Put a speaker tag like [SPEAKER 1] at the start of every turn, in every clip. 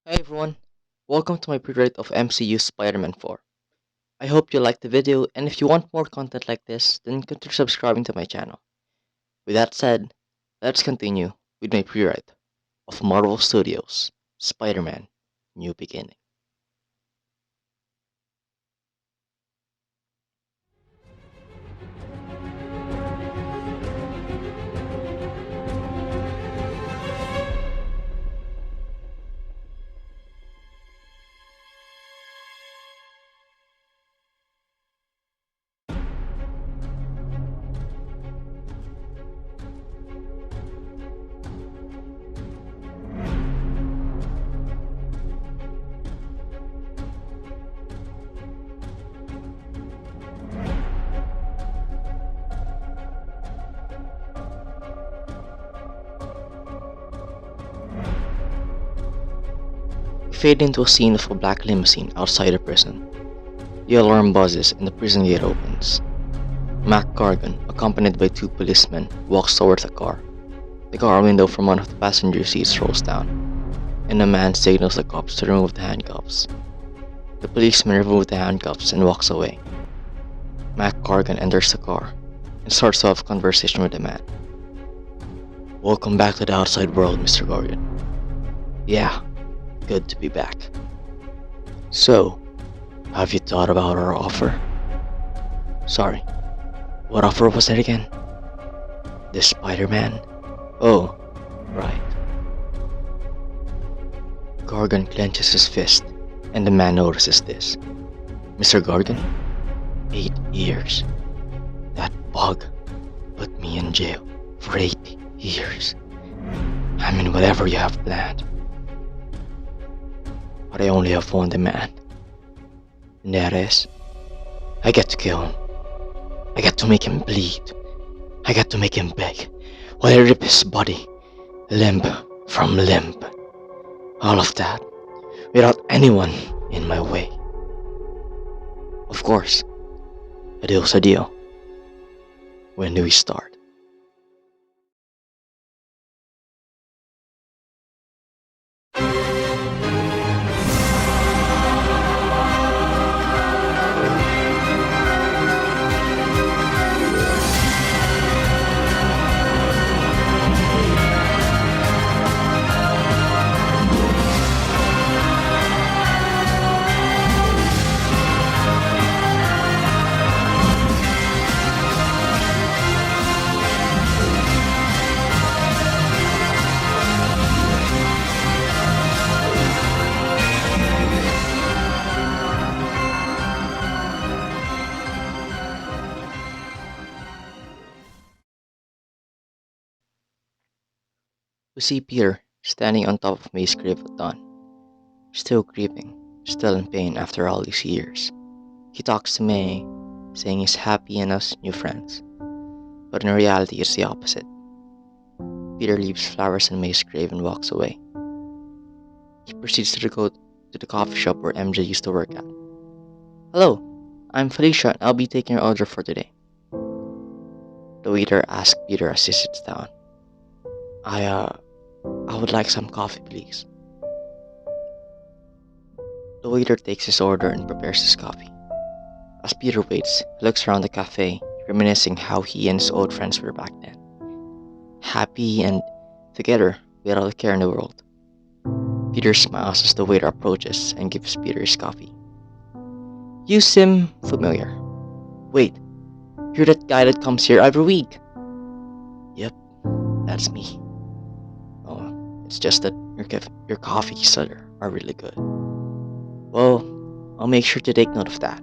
[SPEAKER 1] Hi everyone, welcome to my prewrite of MCU Spider-Man 4. I hope you liked the video, and if you want more content like this, then consider subscribing to my channel. With that said, let's continue with my prewrite of Marvel Studios' Spider-Man New Beginning. We fade into a scene of a black limousine outside a prison. The alarm buzzes and the prison gate opens. Mac Gargan, accompanied by two policemen, walks towards the car. The car window from one of the passenger seats rolls down, and a man signals the cops to remove the handcuffs. The policeman removes the handcuffs and walks away. Mac Gargan enters the car and starts off a conversation with the man. Welcome back to the outside world, Mr. Gargan. Yeah, good to be back. So, have you thought about our offer? Sorry, what offer was that again? The Spider-Man? Oh, right. Gargan clenches his fist, and the man notices this. Mr. Gargan? 8 years. That bug put me in jail for 8 years. I mean, whatever you have planned. But I only have one demand. And that is, I get to kill him. I get to make him bleed. I get to make him beg, while I rip his body, limb from limb. All of that, without anyone in my way. Of course, a deal's a deal. When do we start? We see Peter standing on top of May's grave at dawn. Still grieving, still in pain after all these years. He talks to May, saying he's happy and us new friends. But in reality, it's the opposite. Peter leaves flowers in May's grave and walks away. He proceeds to go to the coffee shop where MJ used to work at. Hello, I'm Felicia and I'll be taking your order for today. The waiter asks Peter as he sits down. I would like some coffee, please. The waiter takes his order and prepares his coffee. As Peter waits, he looks around the cafe, reminiscing how he and his old friends were back then. Happy and together without a care in the world. Peter smiles as the waiter approaches and gives Peter his coffee. You seem familiar. Wait, you're that guy that comes here every week. Yep, that's me. Oh, it's just that your coffees are really good. Well, I'll make sure to take note of that.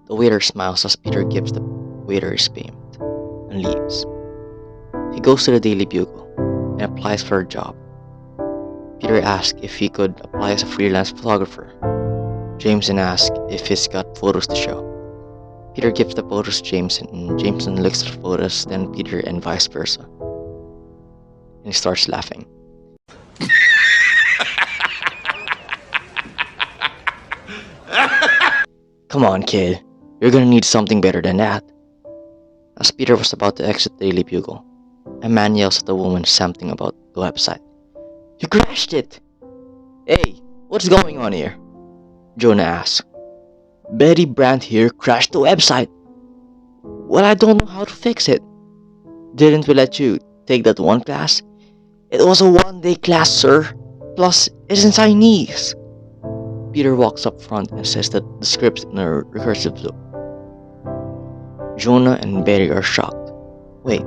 [SPEAKER 1] The waiter smiles as Peter gives the waiter his payment and leaves. He goes to the Daily Bugle and applies for a job. Peter asks if he could apply as a freelance photographer. Jameson asks if he's got photos to show. Peter gives the photos to Jameson and Jameson looks at the photos, then Peter and vice versa. And he starts laughing. Come on, kid. You're gonna need something better than that. As Peter was about to exit the Daily Bugle, a man yells at the woman something about the website. You crashed it! Hey, what's going on here? Jonah asked. Betty Brandt here crashed the website. Well, I don't know how to fix it. Didn't we let you take that one class? It was a one-day class, sir. Plus, it's in Chinese. Peter walks up front and says that the script's in a recursive loop. Jonah and Betty are shocked. Wait,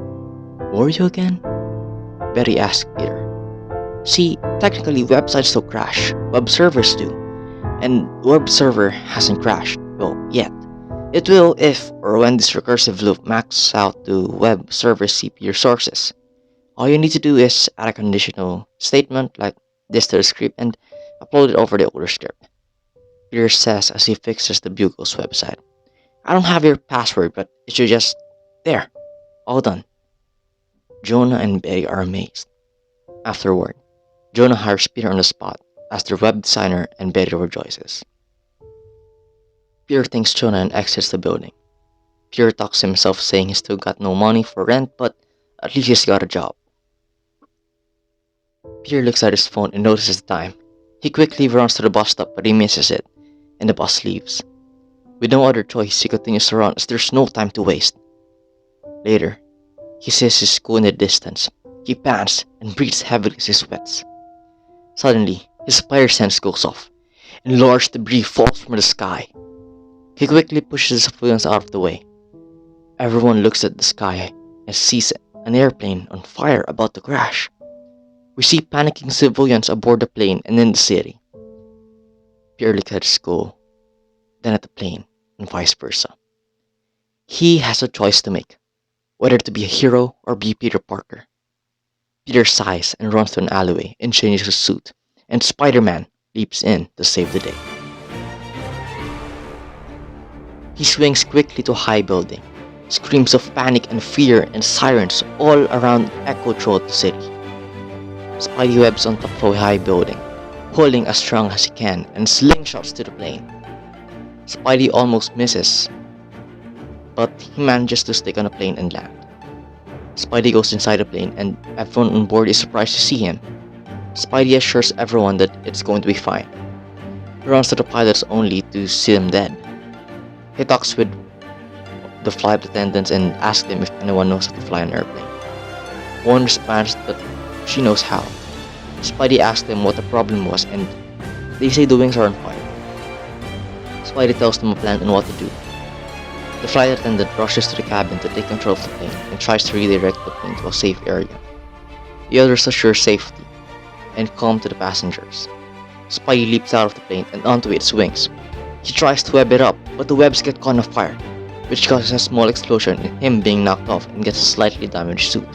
[SPEAKER 1] were you again? Betty asked Peter. See, technically websites don't crash, web servers do. And web server hasn't crashed, well, yet. It will if or when this recursive loop maxes out to web server CPU resources. All you need to do is add a conditional statement like this to the script and upload it over the older script. Peter says as he fixes the Bugle's website. I don't have your password, but it should just... There, all done. Jonah and Betty are amazed. Afterward, Jonah hires Peter on the spot as their web designer and Betty rejoices. Peter thanks Jonah and exits the building. Peter talks to himself saying he's still got no money for rent, but at least he's got a job. Peter looks at his phone and notices the time. He quickly runs to the bus stop, but he misses it, and the bus leaves. With no other choice, he continues to run as there's no time to waste. Later, he sees his school in the distance. He pants and breathes heavily as he sweats. Suddenly, his spider sense goes off, and large debris falls from the sky. He quickly pushes his civilians out of the way. Everyone looks at the sky and sees an airplane on fire about to crash. We see panicking civilians aboard the plane and in the city. Peter looks at his school, then at the plane, and vice versa. He has a choice to make, whether to be a hero or be Peter Parker. Peter sighs and runs to an alleyway and changes his suit, and Spider-Man leaps in to save the day. He swings quickly to a high building. Screams of panic and fear and sirens all around echo throughout the city. Spidey webs on top of a high building, pulling as strong as he can and slingshots to the plane. Spidey almost misses, but he manages to stick on a plane and land. Spidey goes inside the plane and everyone on board is surprised to see him. Spidey assures everyone that it's going to be fine. He runs to the pilots only to see them dead. He talks with the flight attendants and asks them if anyone knows how to fly an airplane. One responds that she knows how. Spidey asks them what the problem was and they say the wings are on fire. Spidey tells them a plan and what to do. The flight attendant rushes to the cabin to take control of the plane and tries to redirect the plane to a safe area. The others assure safety and calm to the passengers. Spidey leaps out of the plane and onto its wings. He tries to web it up, but the webs get caught on fire, which causes a small explosion and him being knocked off and gets a slightly damaged suit.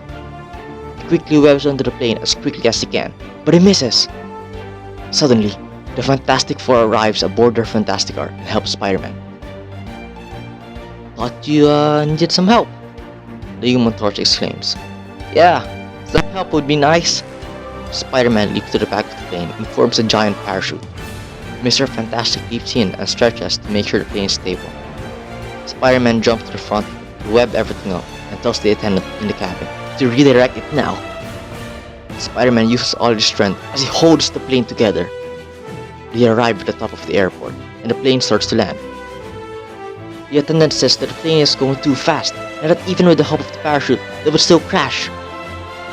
[SPEAKER 1] He quickly webs onto the plane as quickly as he can, but he misses. Suddenly, the Fantastic Four arrives aboard their Fantastic Car and helps Spider-Man. Thought you needed some help, the Human Torch exclaims. Yeah, some help would be nice. Spider-Man leaps to the back of the plane and forms a giant parachute. Mr. Fantastic leaps in and stretches to make sure the plane is stable. Spider-Man jumps to the front to web everything up and tells the attendant in the cabin to redirect it now. Spider-Man uses all his strength as he holds the plane together. They arrive at the top of the airport and the plane starts to land. The attendant says that the plane is going too fast and that even with the help of the parachute, it would still crash.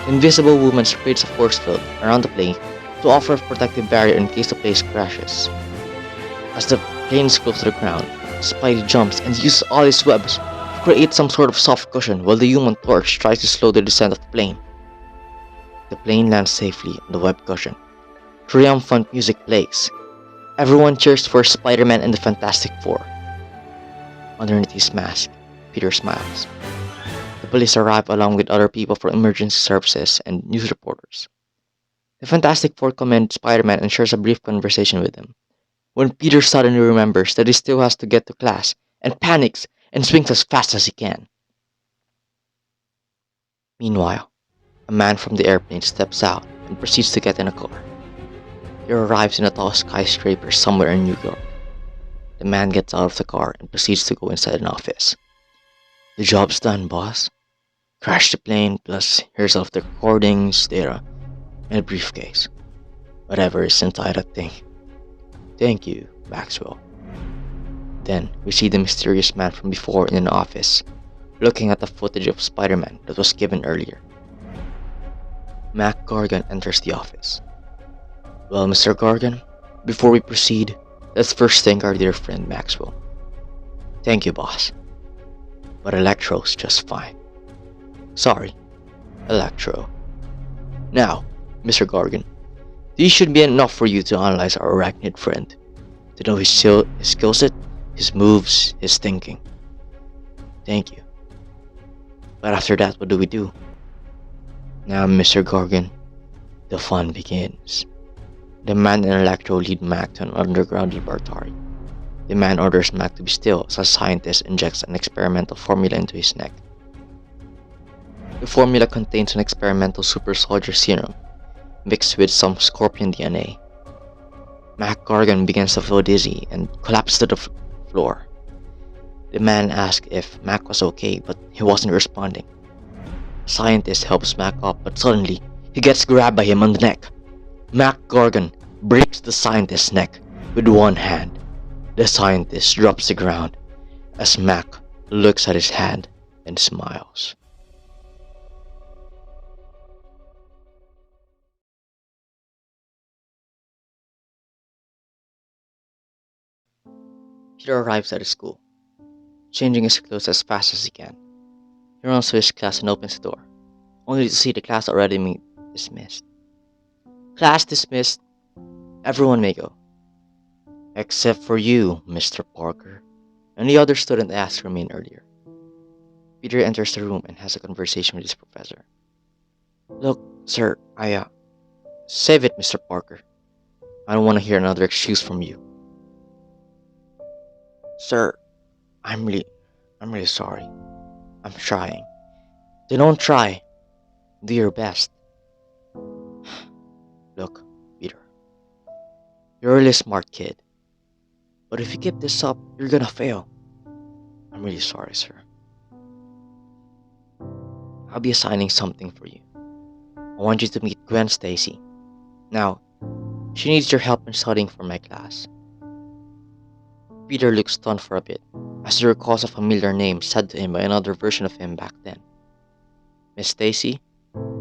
[SPEAKER 1] The Invisible Woman creates a force field around the plane to offer a protective barrier in case the plane crashes. As the plane is close to the ground, Spidey jumps and uses all his webs to create some sort of soft cushion while the Human Torch tries to slow the descent of the plane. The plane lands safely on the web cushion. Triumphant music plays. Everyone cheers for Spider-Man and the Fantastic Four. Underneath his mask, Peter smiles. The police arrive along with other people from emergency services and news reporters. The Fantastic Four commend Spider-Man and shares a brief conversation with him. When Peter suddenly remembers that he still has to get to class, and panics and swings as fast as he can. Meanwhile, a man from the airplane steps out and proceeds to get in a car. He arrives in a tall skyscraper somewhere in New York. The man gets out of the car and proceeds to go inside an office. The job's done, boss. Crash the plane, plus here's all of the recordings, data, and a briefcase. Whatever is inside that thing. Thank you, Maxwell. Then we see the mysterious man from before in an office, looking at the footage of Spider-Man that was given earlier. Mac Gargan enters the office. Well, Mr. Gargan, before we proceed, let's first thank our dear friend Maxwell. Thank you, boss. But Electro's just fine. Sorry, Electro. Now, Mr. Gargan, this should be enough for you to analyze our arachnid friend, to know his skill set, his moves, his thinking. Thank you. But after that, what do we do? Now, Mr. Gargan, the fun begins. The man and Electro lead Mac to an underground laboratory. The man orders Mac to be still as a scientist injects an experimental formula into his neck. The formula contains an experimental super soldier serum, mixed with some scorpion DNA. Mac Gargan begins to feel dizzy and collapses to the floor. The man asks if Mac was okay, but he wasn't responding. The scientist helps Mac up, but suddenly, he gets grabbed by him on the neck. Mac Gargan breaks the scientist's neck with one hand. The scientist drops to the ground as Mac looks at his hand and smiles. Peter arrives at the school, changing his clothes as fast as he can. He runs to his class and opens the door, only to see the class already dismissed. Class dismissed. Everyone may go. Except for you, Mr. Parker, and the other student asked to remain earlier. Peter enters the room and has a conversation with his professor. Look, sir, save it, Mr. Parker. I don't want to hear another excuse from you. Sir, I'm really sorry. I'm trying. Then don't try. Do your best. Look, Peter. You're a really smart kid. But if you keep this up, you're gonna fail. I'm really sorry, sir. I'll be assigning something for you. I want you to meet Gwen Stacy. Now, she needs your help in studying for my class. Peter looks stunned for a bit, as he recalls a familiar name said to him by another version of him back then. Miss Stacy,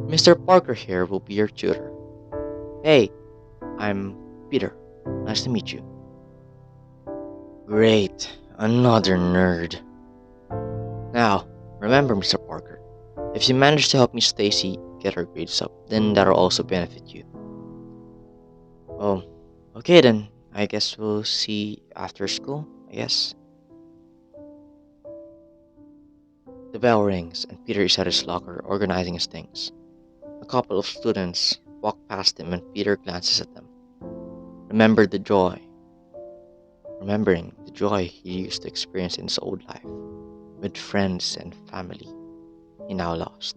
[SPEAKER 1] Mr. Parker here will be your tutor. Hey, I'm Peter. Nice to meet you. Great, another nerd. Now, remember, Mr. Parker, if you manage to help Miss Stacy get her grades up, then that'll also benefit you. Oh, okay then. I guess we'll see after school, I guess. The bell rings and Peter is at his locker organizing his things. A couple of students walk past him and Peter glances at them. Remembering the joy he used to experience in his old life, with friends and family he now lost.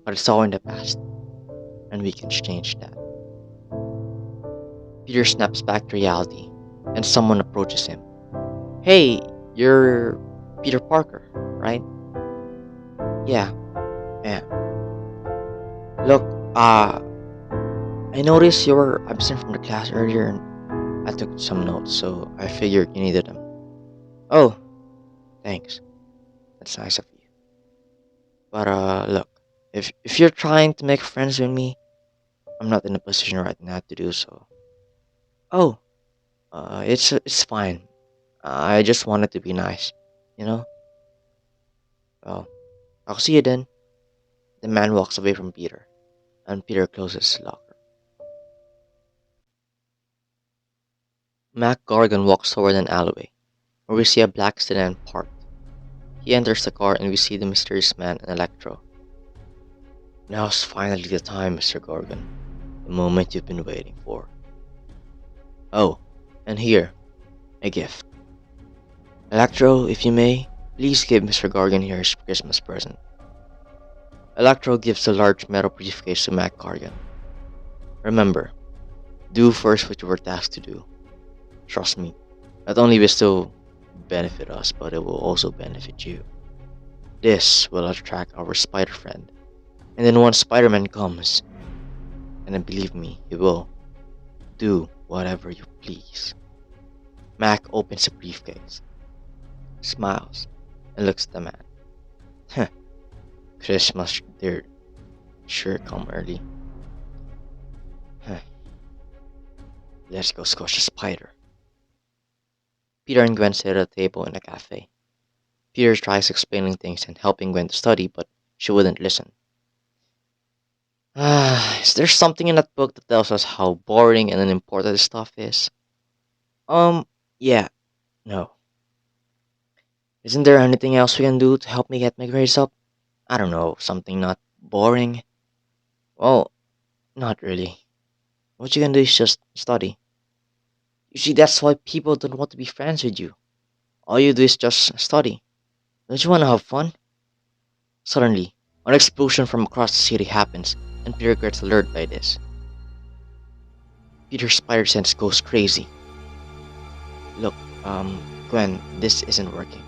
[SPEAKER 1] But it's all in the past, and we can change that. Peter snaps back to reality, and someone approaches him. Hey, you're Peter Parker, right? Yeah. Look, I noticed you were absent from the class earlier and I took some notes, so I figured you needed them. Oh, thanks. That's nice of you. But look, if you're trying to make friends with me, I'm not in a position right now to do so. Oh, it's fine. I just wanted to be nice, you know? Well, I'll see you then. The man walks away from Peter, and Peter closes his locker. Mac Gargan walks toward an alleyway, where we see a black sedan parked. He enters the car and we see the mysterious man and Electro. Now's finally the time, Mr. Gargan. The moment you've been waiting for. Oh, and here, a gift. Electro, if you may, please give Mr. Gargan here his Christmas present. Electro gives a large metal briefcase to Mac Gargan. Remember, do first what you were tasked to do. Trust me, not only will it still benefit us, but it will also benefit you. This will attract our spider friend. And then once Spider-Man comes, and then believe me, he will. Do whatever you please. Mac opens a briefcase, smiles, and looks at the man. Heh, Christmas did sure come early. Huh. Let's go squash a spider. Peter and Gwen sit at a table in a cafe. Peter tries explaining things and helping Gwen to study, but she wouldn't listen. Is there something in that book that tells us how boring and unimportant this stuff is? Yeah, no. Isn't there anything else we can do to help me get my grades up? I don't know, something not boring? Well, not really. What you can do is just study. You see, that's why people don't want to be friends with you. All you do is just study. Don't you want to have fun? Suddenly, an explosion from across the city happens, and Peter gets alerted by this. Peter's spider sense goes crazy. Look, Gwen, this isn't working.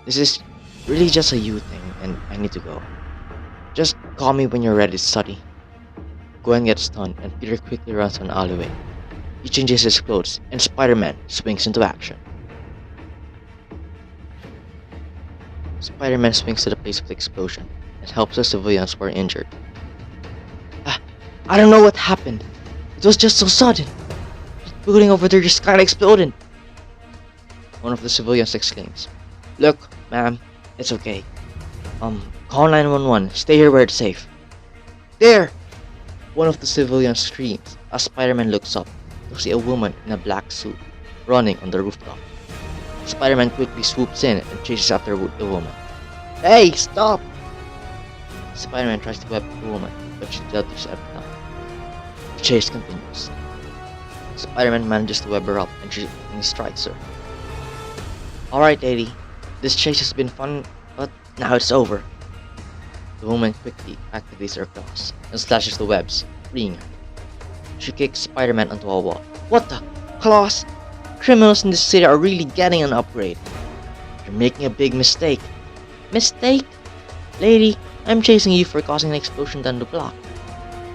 [SPEAKER 1] This is really just a you thing, and I need to go. Just call me when you're ready to study. Gwen gets stunned, and Peter quickly runs to an alleyway. He changes his clothes, and Spider-Man swings into action. Spider-Man swings to the place of the explosion and helps the civilians who are injured. I don't know what happened. It was just so sudden. The building over there just kinda exploded. One of the civilians exclaims, "Look, ma'am, it's okay. Call 911. Stay here where it's safe." There! One of the civilians screams as Spider-Man looks up to see a woman in a black suit running on the rooftop. Spider-Man quickly swoops in and chases after the woman. Hey, stop! Spider-Man tries to grab the woman, but she dodges every time. The chase continues. Spider-Man manages to web her up and he strikes her. Alright, lady. This chase has been fun, but now it's over. The woman quickly activates her claws and slashes the webs, freeing her. She kicks Spider-Man onto a wall. What the? Claws? Criminals in this city are really getting an upgrade. You're making a big mistake. Mistake? Lady, I'm chasing you for causing an explosion down the block.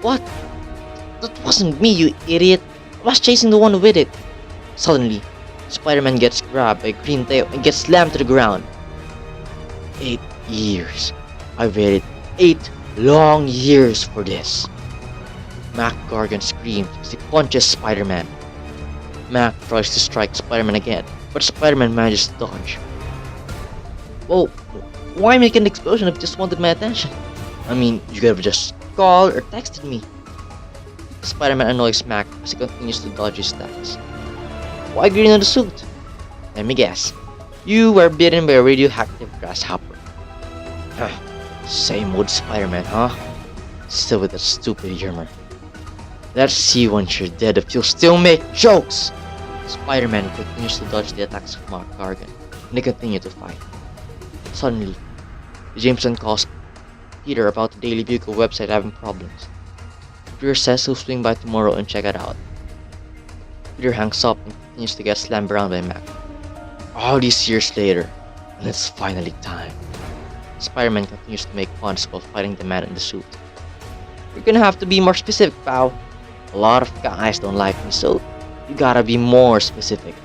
[SPEAKER 1] What? That wasn't me, you idiot. I was chasing the one who did it. Suddenly, Spider-Man gets grabbed by Green Tail and gets slammed to the ground. 8 years. I've waited 8 long years for this. Mac Gargan screams as he punches Spider-Man. Mac tries to strike Spider-Man again, but Spider-Man manages to dodge. Whoa, why make an explosion if you just wanted my attention? I mean, you could have just called or texted me. Spider-Man annoys Mac as he continues to dodge his attacks. Why green on the suit? Let me guess. You were bitten by a radioactive grasshopper. Same old Spider-Man, huh? Still with that stupid humor. Let's see once you're dead if you'll still make jokes! Spider-Man continues to dodge the attacks of Mac Gargan, and they continue to fight. Suddenly, Jameson calls Peter about the Daily Bugle website having problems. Peter says he'll swing by tomorrow and check it out. Peter hangs up and continues to get slammed around by Mac. All these years later, and it's finally time. Spider-Man continues to make puns while fighting the man in the suit. You're gonna have to be more specific, pal. A lot of guys don't like me, so you gotta be more specific.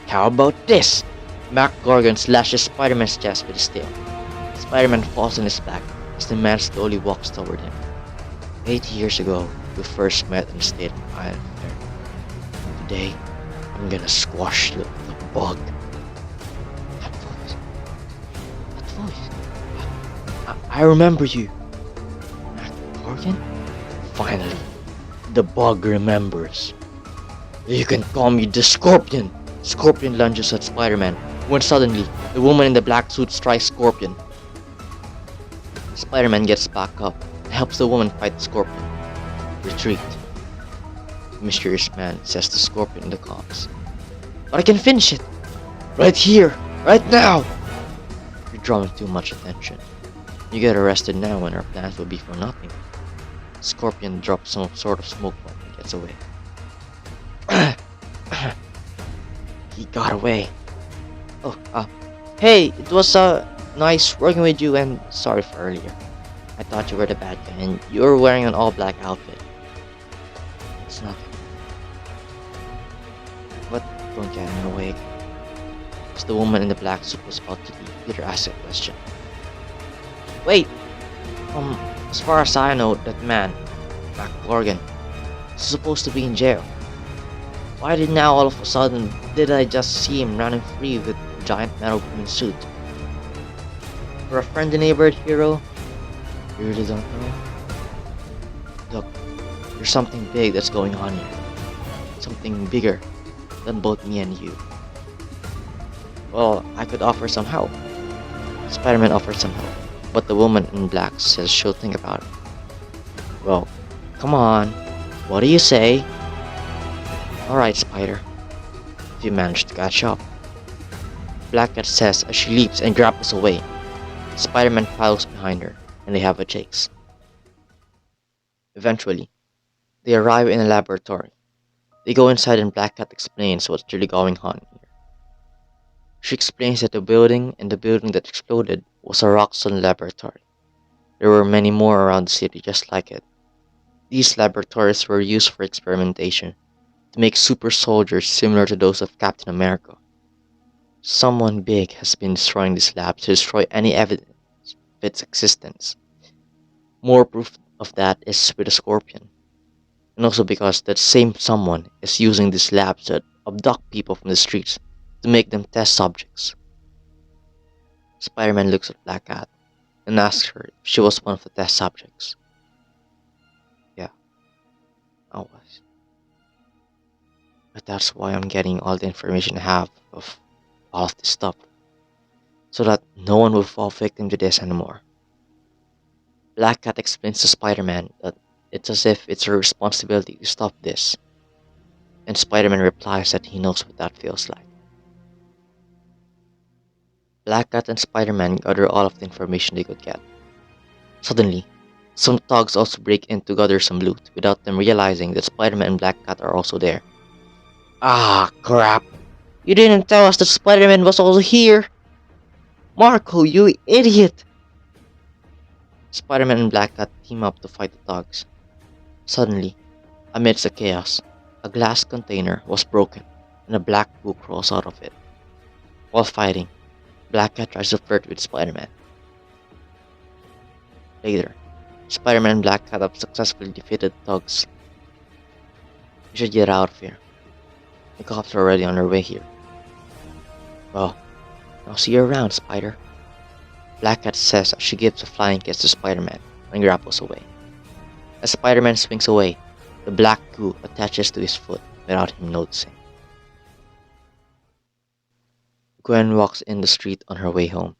[SPEAKER 1] How about this? Mac Gargan slashes Spider-Man's chest with his tail. Spider-Man falls on his back as the man slowly walks toward him. 8 years ago, we first met in the state of Island Fair. Today, I'm gonna squash the bug. That voice. I remember you. Mac Gargan? Finally, the bug remembers. You can call me the Scorpion. Scorpion lunges at Spider-Man when suddenly the woman in the black suit strikes Scorpion. Spider-Man gets back up and helps the woman fight the Scorpion. Retreat. The mysterious man says to Scorpion in the comms. But I can finish it! Right here! Right now! You're drawing too much attention. You get arrested now and our plans will be for nothing. Scorpion drops some sort of smoke bomb and gets away. He got away. Hey, it was nice working with you and sorry for earlier. I thought you were the bad guy and you were wearing an all-black outfit. It's nothing. But don't get in the way again. As the woman in the black suit was about to leave, Peter asked a question. Wait! As far as I know, that man, Black Gorgon, is supposed to be in jail. Why did now all of a sudden did I just see him running free with a giant metal green suit? For a friendly neighborhood hero, you really don't know? Look, there's something big that's going on here. Something bigger than both me and you. Well, I could offer some help. Spider-Man offered some help, but the woman in black says she'll think about it. Well, come on. What do you say? Alright, Spider. If you manage to catch up. Black Cat says as she leaps and grapples away. Spider-Man follows behind her, and they have a chase. Eventually, they arrive in a laboratory. They go inside and Black Cat explains what's really going on here. She explains that the building that exploded was a Roxxon laboratory. There were many more around the city just like it. These laboratories were used for experimentation to make super soldiers similar to those of Captain America. Someone big has been destroying these labs to destroy any evidence of its existence. More proof of that is with the Scorpion. And also because that same someone is using these labs to abduct people from the streets to make them test subjects. Spider-Man looks at Black Cat and asks her if she was one of the test subjects. Yeah, I was. But that's why I'm getting all the information I have of all of this stuff, so that no one will fall victim to this anymore. Black Cat explains to Spider-Man that it's as if it's her responsibility to stop this, and Spider-Man replies that he knows what that feels like. Black Cat and Spider-Man gather all of the information they could get. Suddenly, some thugs also break in to gather some loot without them realizing that Spider-Man and Black Cat are also there. Ah, crap! You didn't tell us that Spider-Man was also here! Marco, you idiot! Spider-Man and Black Cat team up to fight the thugs. Suddenly, amidst the chaos, a glass container was broken and a black goo crawls out of it. While fighting, Black Cat tries to flirt with Spider-Man. Later, Spider-Man and Black Cat have successfully defeated the thugs. We should get out of here. The cops are already on their way here. Well, I'll see you around, Spider. Black Cat says as she gives a flying kiss to Spider-Man and grapples away. As Spider-Man swings away, the black goo attaches to his foot without him noticing. Gwen walks in the street on her way home.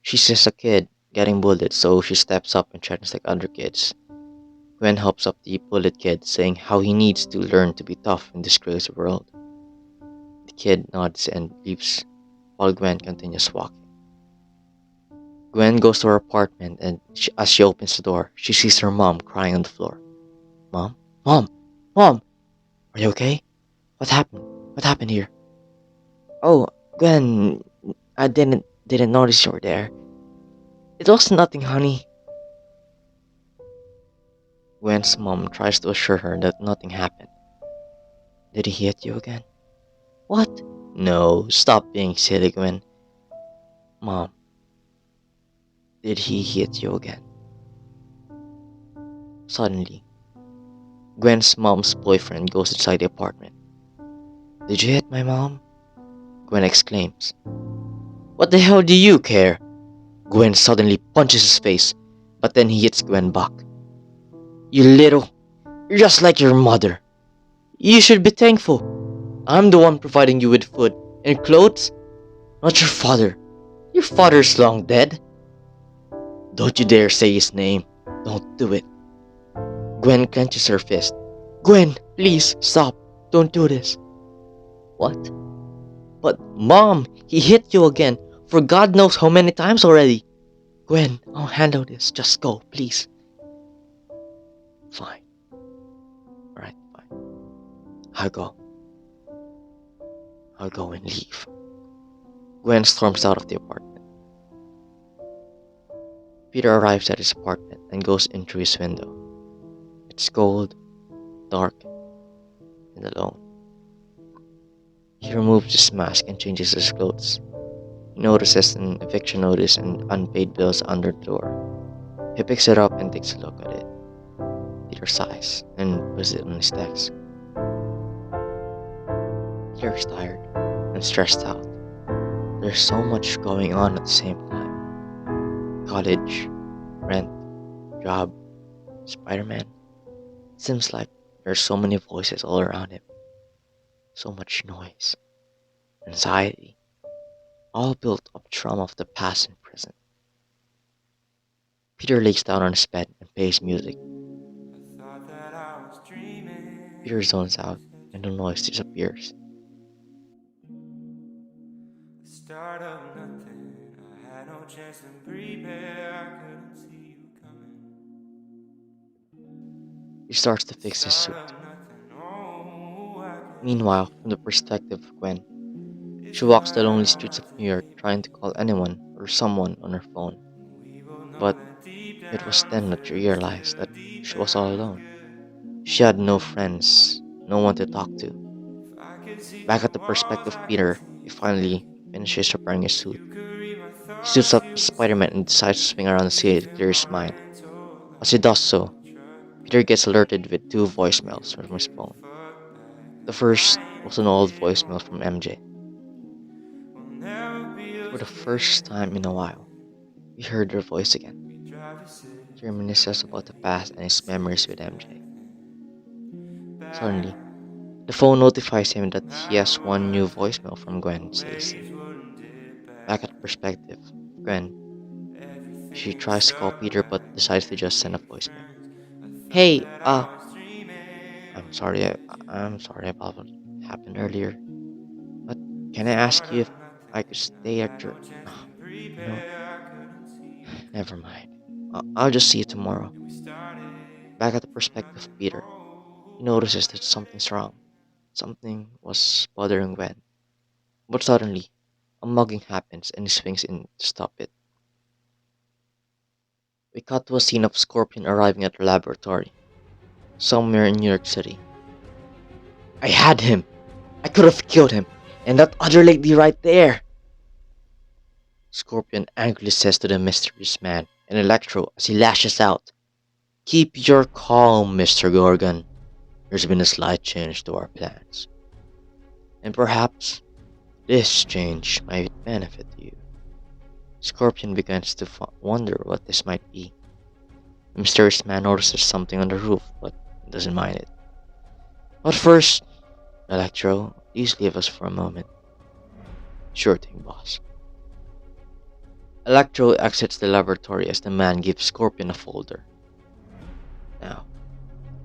[SPEAKER 1] She sees a kid getting bullied, so she steps up and threatens like other kids. Gwen helps up the bullied kid, saying how he needs to learn to be tough in this crazy world. The kid nods and leaves, while Gwen continues walking. Gwen goes to her apartment and as she opens the door, she sees her mom crying on the floor. Mom? Mom! Mom! Are you okay? What happened? What happened here? Oh, Gwen, I didn't notice you were there. It was nothing, honey. Gwen's mom tries to assure her that nothing happened. Did he hit you again? What? No, stop being silly, Gwen. Mom, did he hit you again? Suddenly, Gwen's mom's boyfriend goes inside the apartment. Did you hit my mom? Gwen exclaims. What the hell do you care? Gwen suddenly punches his face, but then he hits Gwen back. You're just like your mother. You should be thankful. I'm the one providing you with food and clothes, not your father. Your father's long dead. Don't you dare say his name. Don't do it. Gwen clenches her fist. Gwen, please, stop. Don't do this. What? But, Mom, he hit you again, for God knows how many times already. Gwen, I'll handle this. Just go, please. Fine. Alright, fine. I'll go. I'll go and leave. Gwen storms out of the apartment. Peter arrives at his apartment and goes in through his window. It's cold, dark, and alone. He removes his mask and changes his clothes. He notices an eviction notice and unpaid bills under the door. He picks it up and takes a look at it. Peter sighs and puts it on his desk. Peter is tired and stressed out. There's so much going on at the same time. College, rent, job, Spider-Man. It seems like there's so many voices all around him. So much noise, anxiety, all built up trauma of the past and present. Peter lays down on his bed and plays music. Peter zones out and the noise disappears.
[SPEAKER 2] Start of nothing. I had no chance to prepare. I couldn't see you coming.
[SPEAKER 1] He starts to
[SPEAKER 2] The
[SPEAKER 1] fix his
[SPEAKER 2] start
[SPEAKER 1] suit.
[SPEAKER 2] of nothing. Oh, I couldn't
[SPEAKER 1] Meanwhile,
[SPEAKER 2] see
[SPEAKER 1] from the perspective of Gwen,
[SPEAKER 2] you.
[SPEAKER 1] she
[SPEAKER 2] It's
[SPEAKER 1] walks the
[SPEAKER 2] not
[SPEAKER 1] lonely
[SPEAKER 2] how
[SPEAKER 1] streets
[SPEAKER 2] much
[SPEAKER 1] of New York
[SPEAKER 2] we
[SPEAKER 1] trying to call anyone or someone on her phone.
[SPEAKER 2] we both know
[SPEAKER 1] But
[SPEAKER 2] that deep
[SPEAKER 1] it was
[SPEAKER 2] down the
[SPEAKER 1] then that she
[SPEAKER 2] feeling's
[SPEAKER 1] realized
[SPEAKER 2] still
[SPEAKER 1] that
[SPEAKER 2] deep
[SPEAKER 1] she was all
[SPEAKER 2] and
[SPEAKER 1] alone.
[SPEAKER 2] good.
[SPEAKER 1] She had no friends, no one to talk to.
[SPEAKER 2] If I could see
[SPEAKER 1] Back
[SPEAKER 2] through
[SPEAKER 1] at the
[SPEAKER 2] walls,
[SPEAKER 1] perspective of
[SPEAKER 2] I could
[SPEAKER 1] Peter,
[SPEAKER 2] see
[SPEAKER 1] he
[SPEAKER 2] you
[SPEAKER 1] finally
[SPEAKER 2] speaking.
[SPEAKER 1] finishes preparing his
[SPEAKER 2] If
[SPEAKER 1] suit.
[SPEAKER 2] you could read my
[SPEAKER 1] He suits
[SPEAKER 2] thoughts,
[SPEAKER 1] up
[SPEAKER 2] you
[SPEAKER 1] as
[SPEAKER 2] would see
[SPEAKER 1] Spider-Man and
[SPEAKER 2] me.
[SPEAKER 1] decides to swing around the city to
[SPEAKER 2] Leaving
[SPEAKER 1] clear his
[SPEAKER 2] my
[SPEAKER 1] mind.
[SPEAKER 2] mental
[SPEAKER 1] As he does
[SPEAKER 2] like
[SPEAKER 1] so,
[SPEAKER 2] a truck.
[SPEAKER 1] Peter gets alerted with two
[SPEAKER 2] We
[SPEAKER 1] voicemails
[SPEAKER 2] don't
[SPEAKER 1] from his
[SPEAKER 2] give
[SPEAKER 1] phone.
[SPEAKER 2] a fuck back
[SPEAKER 1] The
[SPEAKER 2] then.
[SPEAKER 1] first
[SPEAKER 2] I
[SPEAKER 1] was
[SPEAKER 2] ain't
[SPEAKER 1] an old
[SPEAKER 2] a kid
[SPEAKER 1] voicemail
[SPEAKER 2] no
[SPEAKER 1] from
[SPEAKER 2] more.
[SPEAKER 1] MJ.
[SPEAKER 2] We'll never be
[SPEAKER 1] For
[SPEAKER 2] those
[SPEAKER 1] the first time in a while,
[SPEAKER 2] kids.
[SPEAKER 1] we heard her voice again.
[SPEAKER 2] We drive to city
[SPEAKER 1] She reminisces about the
[SPEAKER 2] every
[SPEAKER 1] past and his
[SPEAKER 2] day.
[SPEAKER 1] memories with
[SPEAKER 2] Back
[SPEAKER 1] MJ.
[SPEAKER 2] then, back
[SPEAKER 1] Suddenly,
[SPEAKER 2] then.
[SPEAKER 1] the phone notifies him that he
[SPEAKER 2] I
[SPEAKER 1] has one new
[SPEAKER 2] would
[SPEAKER 1] voicemail from Gwen,
[SPEAKER 2] take
[SPEAKER 1] says.
[SPEAKER 2] ways wouldn't dip
[SPEAKER 1] Back
[SPEAKER 2] back
[SPEAKER 1] at the
[SPEAKER 2] then.
[SPEAKER 1] perspective of Gwen, she
[SPEAKER 2] Everything
[SPEAKER 1] tries to call
[SPEAKER 2] circled
[SPEAKER 1] Peter but
[SPEAKER 2] back
[SPEAKER 1] decides to just
[SPEAKER 2] then.
[SPEAKER 1] send a
[SPEAKER 2] We were
[SPEAKER 1] voicemail.
[SPEAKER 2] friends. I thought
[SPEAKER 1] Hey,
[SPEAKER 2] that I was dreaming.
[SPEAKER 1] I'm
[SPEAKER 2] When we
[SPEAKER 1] sorry,
[SPEAKER 2] were
[SPEAKER 1] I'm sorry about what happened earlier, but can I
[SPEAKER 2] start
[SPEAKER 1] ask you
[SPEAKER 2] of
[SPEAKER 1] if I could
[SPEAKER 2] nothing.
[SPEAKER 1] stay
[SPEAKER 2] I
[SPEAKER 1] at
[SPEAKER 2] had
[SPEAKER 1] your...
[SPEAKER 2] no chance to
[SPEAKER 1] You know,
[SPEAKER 2] prepare. I couldn't see you
[SPEAKER 1] never
[SPEAKER 2] coming.
[SPEAKER 1] mind. I'll just see you tomorrow.
[SPEAKER 2] And we started
[SPEAKER 1] Back at the
[SPEAKER 2] from
[SPEAKER 1] perspective of
[SPEAKER 2] nothing.
[SPEAKER 1] Peter, he
[SPEAKER 2] Oh,
[SPEAKER 1] notices that something's wrong. Something was bothering Gwen. But suddenly, a mugging happens and he swings in to stop it. We cut to a scene of Scorpion arriving at the laboratory, somewhere in New York City. I had him! I could have killed him! And that other lady right there! Scorpion angrily says to the mysterious man, and Electro as he lashes out. Keep your calm, Mr. Gorgon. There's been a slight change to our plans. And perhaps this change might benefit you. Scorpion begins to wonder what this might be. The mysterious man notices something on the roof, but doesn't mind it. But first, Electro, please leave us for a moment. Sure thing, boss. Electro exits the laboratory as the man gives Scorpion a folder. Now,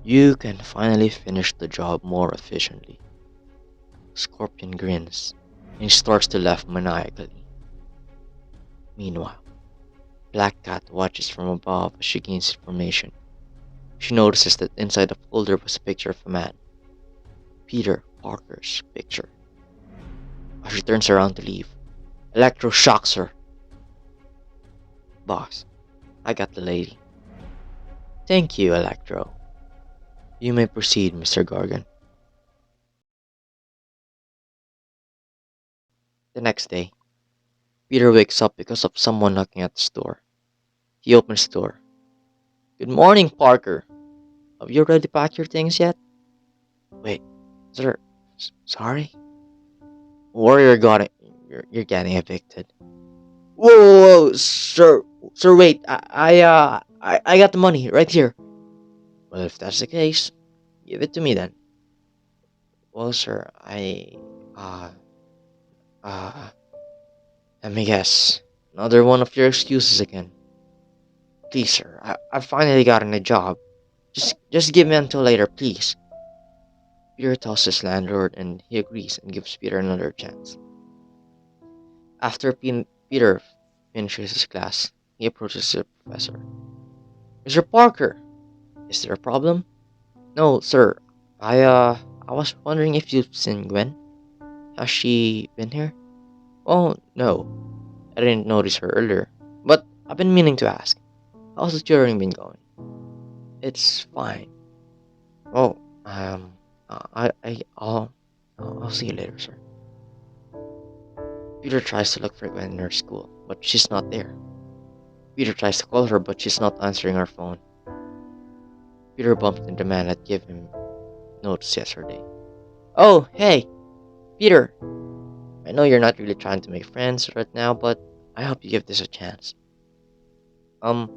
[SPEAKER 1] you can finally finish the job more efficiently. Scorpion grins, and he starts to laugh maniacally. Meanwhile, Black Cat watches from above as she gains information. She notices that inside the folder was a picture of a man, Peter Parker's picture. As she turns around to leave, Electro shocks her. Boss, I got the lady. Thank you, Electro. You may proceed, Mr. Gorgon. The next day, Peter wakes up because of someone knocking at his door. He opens the door. Good morning, Parker. Have you already packed your things yet? Wait, sir, sorry? Warrior got it. You're getting evicted. Whoa, sir, wait. I got the money right here. Well, if that's the case, give it to me then. Well, sir, uh, uh, let me guess. Another one of your excuses again. Please, sir, I finally gotten a job. Just give me until later, please. Peter tells his landlord and he agrees and gives Peter another chance. After Peter finishes his class, he approaches the professor. Mr. Parker, is there a problem? No, sir. I was wondering if you've seen Gwen. Has she been here? Oh, no. I didn't notice her earlier. But I've been meaning to ask. How's the touring been going? It's fine. Oh, I'll see you later, sir. Peter tries to look for Gwen in her school, but she's not there. Peter tries to call her, but she's not answering her phone. Peter bumps into the man that gave him notes yesterday. Oh, hey, Peter. I know you're not really trying to make friends right now, but I hope you give this a chance. Um,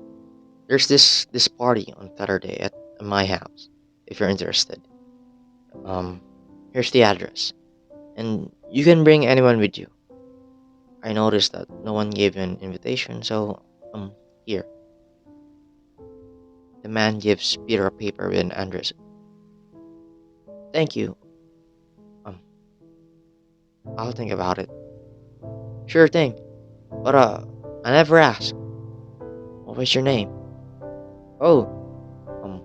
[SPEAKER 1] there's this party on Saturday at my house, if you're interested. Um, here's the address, and you can bring anyone with you. I noticed that no one gave you an invitation, so here. The man gives Peter a paper with an address. Thank you. Um, I'll think about it. Sure thing. But I never asked. What was your name? Oh, um,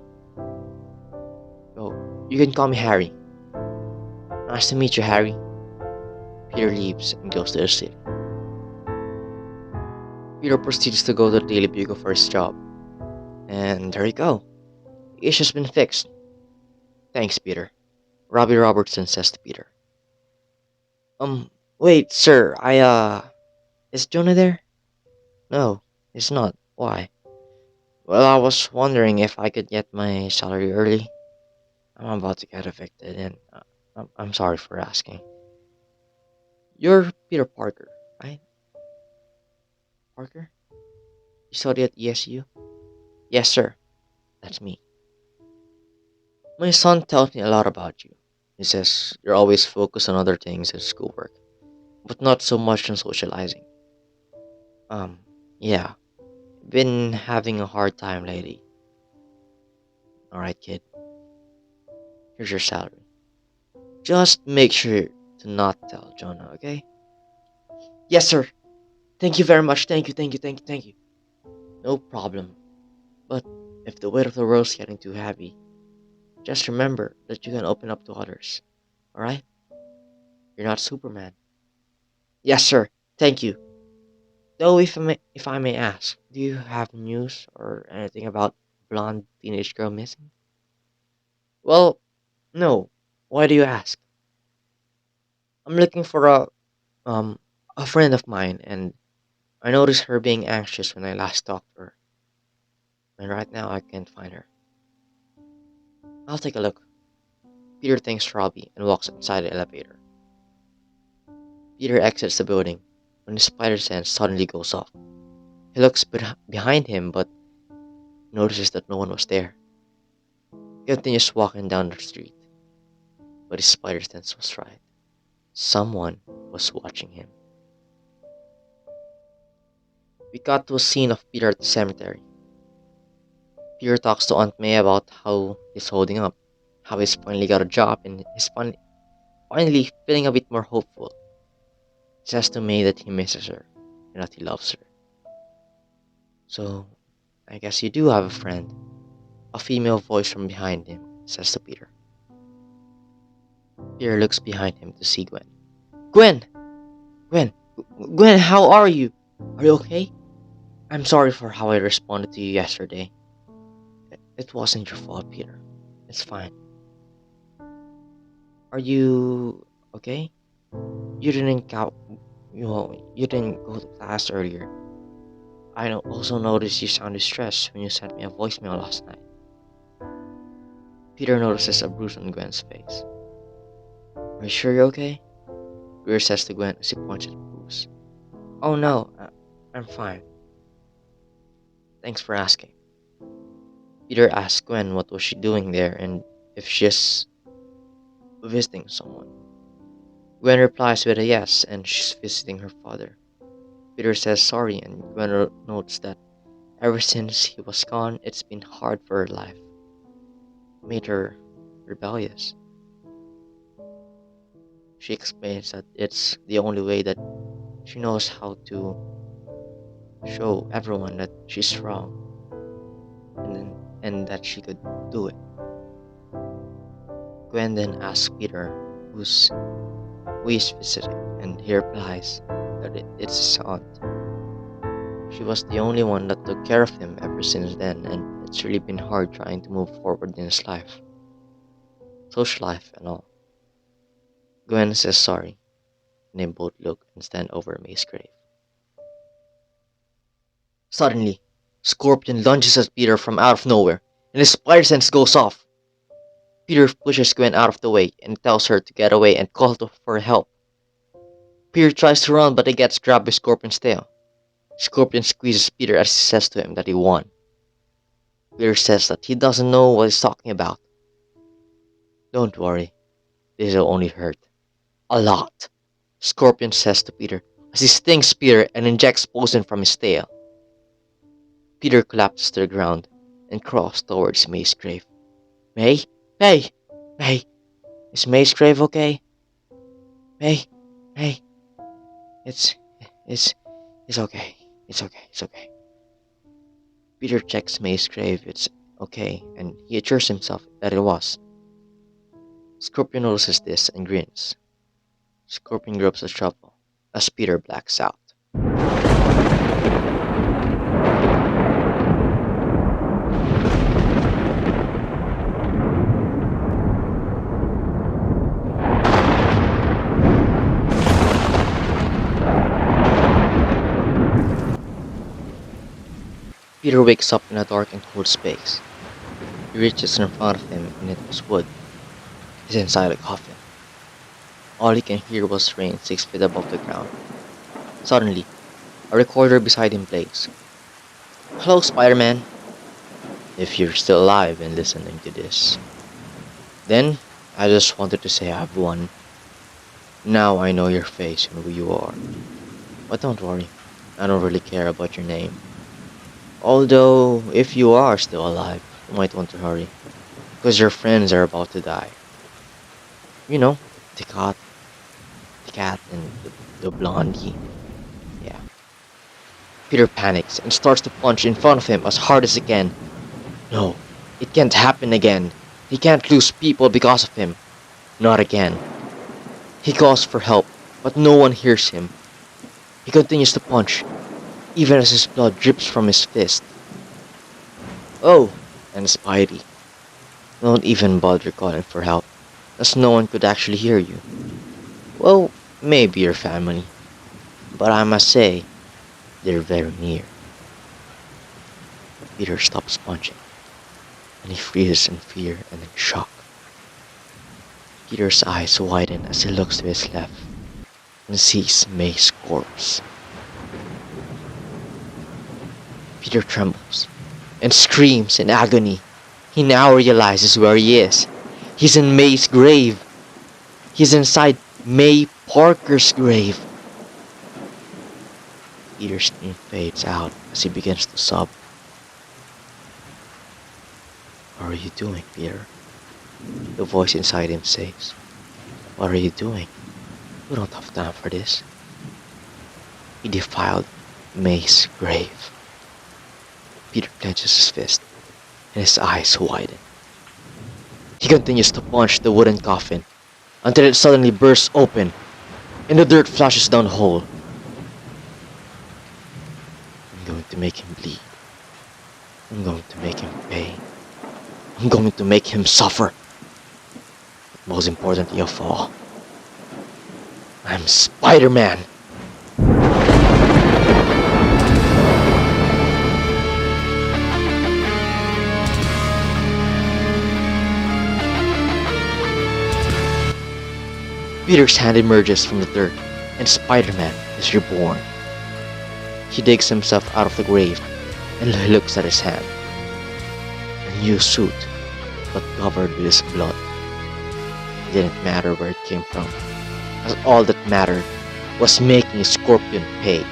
[SPEAKER 1] oh, you can call me Harry. Nice to meet you, Harry. Peter leaves and goes to the city. Peter proceeds to go to the Daily Bugle for his job. And there you go. The issue's been fixed. Thanks, Peter. Robbie Robertson says to Peter. Wait, sir, is Jonah there? No, he's not. Why? Well, I was wondering if I could get my salary early. I'm about to get evicted, and I'm sorry for asking. You're Peter Parker, right? Parker? You study at ESU? Yes, sir. That's me. My son tells me a lot about you. He says you're always focused on other things than schoolwork, but not so much on socializing. Um, yeah, been having a hard time lately. Alright, kid, here's your salary. Just make sure to not tell Jonah, okay? Yes, sir. Thank you very much. Thank you. No problem. But if the weight of the world's getting too heavy, just remember that you can open up to others. Alright? You're not Superman. Yes, sir. Thank you. Though, if I may ask, do you have news or anything about blonde teenage girl missing? Well, no. Why do you ask? I'm looking for um a friend of mine, and I noticed her being anxious when I last talked to her. And right now I can't find her. I'll take a look. Peter thanks Robbie and walks inside the elevator. Peter exits the building when his spider sense suddenly goes off. He looks behind him but notices that no one was there. He continues walking down the street, but his spider sense was right. Someone was watching him. We got to a scene of Peter at the cemetery. Peter talks to Aunt May about how he's holding up, how he's finally got a job, and he's finally feeling a bit more hopeful. He says to May that he misses her and that he loves her. So, I guess you do have a friend. A female voice from behind him says to Peter. Peter looks behind him to see Gwen. Gwen! Gwen! Gwen, how are you? Are you okay? I'm sorry for how I responded to you yesterday. It wasn't your fault, Peter. It's fine. Are you okay? You didn't go. You didn't go to class earlier. I also noticed you sounded stressed when you sent me a voicemail last night. Peter notices a bruise on Gwen's face. Are you sure you're okay? Greer says to Gwen as he points at the bruise. Oh no, I'm fine. Thanks for asking. Peter asks Gwen what was she doing there and if she's visiting someone. Gwen replies with a yes and she's visiting her father. Peter says sorry and Gwen notes that ever since he was gone, it's been hard for her life. It made her rebellious. She explains that it's the only way that she knows how to show everyone that she's strong and that she could do it. Gwen then asks Peter who is visiting, and he replies that it's his aunt. She was the only one that took care of him ever since then, and it's really been hard trying to move forward in his life. social life and all. Gwen says sorry, and they both look and stand over May's grave. Suddenly, Scorpion lunges at Peter from out of nowhere, and his spider sense goes off. Peter pushes Gwen out of the way and tells her to get away and call for help. Peter tries to run, but he gets grabbed by Scorpion's tail. Scorpion squeezes Peter as he says to him that he won. Peter says that he doesn't know what he's talking about. Don't worry, this will only hurt. A lot, Scorpion says to Peter as he stings Peter and injects poison from his tail. Peter collapses to the ground and crawls towards May's grave. May? May! May! Is May's grave okay? May? May? It's okay. It's okay. It's okay. Peter checks May's grave. It's okay, and he assures himself that it was. Scorpion notices this and grins. Scorpion grabs a shovel as Peter blacks out. Peter wakes up in a dark and cold space. He reaches in front of him and it was wood. He's inside a coffin. All he can hear was rain 6 feet above the ground. Suddenly, a recorder beside him plays. Hello, Spider-Man. If you're still alive and listening to this. Then, I just wanted to say I've won. Now I know your face and who you are. But don't worry, I don't really care about your name. Although, if you are still alive, you might want to hurry. Because your friends are about to die. You know, the cat and the blondie. Yeah. Peter panics and starts to punch in front of him as hard as he can. No, it can't happen again. He can't lose people because of him. Not again. He calls for help, but no one hears him. He continues to punch, even as his blood drips from his fist. Oh, and Spidey. Don't even bother calling for help, as no one could actually hear you. Well, maybe your family, but I must say, they're very near. Peter stops punching, and he freezes in fear and in shock. Peter's eyes widen as he looks to his left and sees May's corpse. Peter trembles and screams in agony. He now realizes where he is. He's in May's grave. He's inside May Parker's grave. Peter's scream fades out as he begins to sob. What are you doing, Peter? The voice inside him says. What are you doing? We don't have time for this. He defiled May's grave. Peter clenches his fist, and his eyes widen. He continues to punch the wooden coffin, until it suddenly bursts open, and the dirt flashes down the hole. I'm going to make him bleed. I'm going to make him pay. I'm going to make him suffer. But most importantly of all, I'm Spider-Man! Peter's hand emerges from the dirt, and Spider-Man is reborn. He digs himself out of the grave, and looks at his hand. A new suit, but covered with his blood. It didn't matter where it came from, as all that mattered was making Scorpion pay.